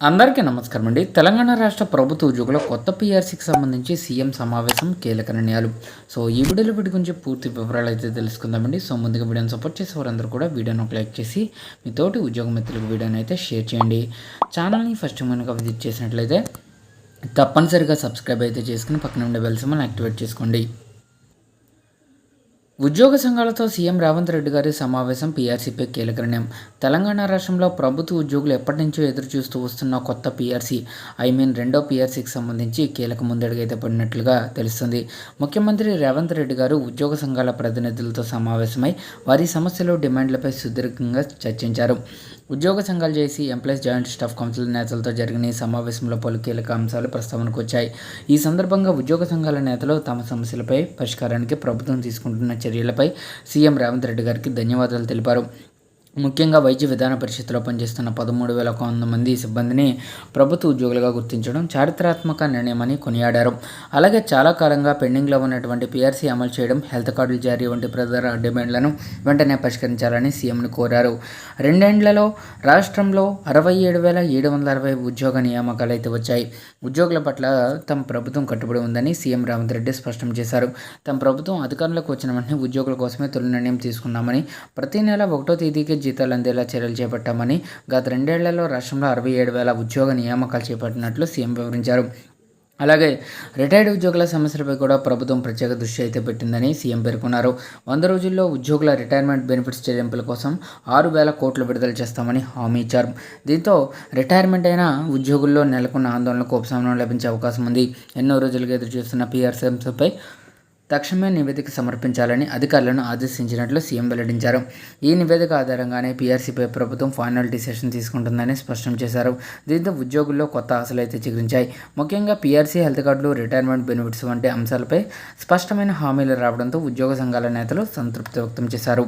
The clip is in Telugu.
అందరికీ నమస్కారం అండి. తెలంగాణ రాష్ట్ర ప్రభుత్వ ఉద్యోగుల కొత్త పీఆర్సీకి సంబంధించి సీఎం సమావేశం కీలక నిర్ణయాలు. ఈ వీడియోలో వీటి గురించి పూర్తి వివరాలు అయితే తెలుసుకుందామండి. ముందుగా వీడియోని సపోర్ట్ చేసే వారందరూ కూడా వీడియోని ఒక లైక్ చేసి మీతోటి ఉద్యోగ మిత్రులకు వీడియోని అయితే షేర్ చేయండి. ఛానల్ని ఫస్ట్ కనుక విజిట్ చేసినట్లయితే తప్పనిసరిగా సబ్స్క్రైబ్ అయితే చేసుకుని పక్కన ఉండే బెల్ సింబల్ని యాక్టివేట్ చేసుకోండి. ఉద్యోగ సంఘాలతో సీఎం రేవంత్ రెడ్డి గారి సమావేశం పీఆర్సీపై కీలక నిర్ణయం. తెలంగాణ రాష్ట్రంలో ప్రభుత్వ ఉద్యోగులు ఎప్పటి నుంచో ఎదురు చూస్తూ వస్తున్న కొత్త పీఆర్సీ రెండో పీఆర్సీకి సంబంధించి కీలక ముందడుగైతే పడినట్లుగా తెలుస్తుంది. ముఖ్యమంత్రి రేవంత్ రెడ్డి గారు ఉద్యోగ సంఘాల ప్రతినిధులతో సమావేశమై వారి సమస్యలు డిమాండ్లపై సుదీర్ఘంగా చర్చించారు. ఉద్యోగ సంఘాలు చేసి ఎంప్లాయీస్ జాయింట్ స్టాఫ్ కౌన్సిల్ నేతలతో జరిగిన ఈ సమావేశంలో పలు కీలక అంశాలు ప్రస్తావనకు వచ్చాయి. ఈ సందర్భంగా ఉద్యోగ సంఘాల నేతలు తమ సమస్యలపై పరిష్కారానికి ప్రభుత్వం తీసుకుంటున్న చర్యలపై సీఎం రేవంత్ రెడ్డి గారికి ధన్యవాదాలు తెలిపారు. ముఖ్యంగా వైద్య విధాన పరిషత్తులో పనిచేస్తున్న 13,100 మంది సిబ్బందిని ప్రభుత్వ ఉద్యోగులుగా గుర్తించడం చారిత్రాత్మక నిర్ణయమని కొనియాడారు. అలాగే చాలా కాలంగా పెండింగ్లో ఉన్నటువంటి పీఆర్సీ అమలు చేయడం, హెల్త్ కార్డుల జారీ వంటి ప్రధాన డిమాండ్లను వెంటనే పరిష్కరించాలని సీఎంను కోరారు. 2 ఏళ్లలో రాష్ట్రంలో 67,760 ఉద్యోగ నియామకాలు అయితే వచ్చాయి. ఉద్యోగుల పట్ల తమ ప్రభుత్వం కట్టుబడి ఉందని సీఎం రేవంత్ రెడ్డి స్పష్టం చేశారు. తమ ప్రభుత్వం అధికారంలోకి వచ్చిన వెంటనే ఉద్యోగుల కోసమే తొలి నిర్ణయం తీసుకున్నామని, ప్రతి నెల 1వ తేదీకి జీతాలు అందేలా చర్యలు చేపట్టామని, గత 2 ఏళ్లలో రాష్ట్రంలో 67,000 ఉద్యోగ నియామకాలు చేపట్టినట్లు సీఎం వివరించారు. అలాగే రిటైర్డ్ ఉద్యోగుల సమస్యలపై కూడా ప్రభుత్వం ప్రత్యేక దృష్టి అయితే పెట్టిందని సీఎం పేర్కొన్నారు. 100 రోజుల్లో ఉద్యోగుల రిటైర్మెంట్ బెనిఫిట్స్ చెల్లింపుల కోసం 6,000 కోట్లు విడుదల చేస్తామని హామీ ఇచ్చారు. దీంతో రిటైర్మెంట్ అయిన ఉద్యోగుల్లో నెలకొన్న ఆందోళనకు ఉపశమనం లభించే అవకాశం ఉంది. ఎన్నో రోజులుగా ఎదురు చూస్తున్న పీఆర్సీపై తక్షణమే నివేదిక సమర్పించాలని అధికారులను ఆదేశించినట్లు సీఎం వెల్లడించారు. ఈ నివేదిక ఆధారంగానే పీఆర్సీపై ప్రభుత్వం ఫైనల్ డిసిషన్ తీసుకుంటుందని స్పష్టం చేశారు. దీంతో ఉద్యోగుల్లో కొత్త ఆశలు అయితే చిగురించాయి. ముఖ్యంగా పీఆర్సీ, హెల్త్ కార్డులు, రిటైర్మెంట్ బెనిఫిట్స్ వంటి అంశాలపై స్పష్టమైన హామీలు రావడంతో ఉద్యోగ సంఘాల నేతలు సంతృప్తి వ్యక్తం చేశారు.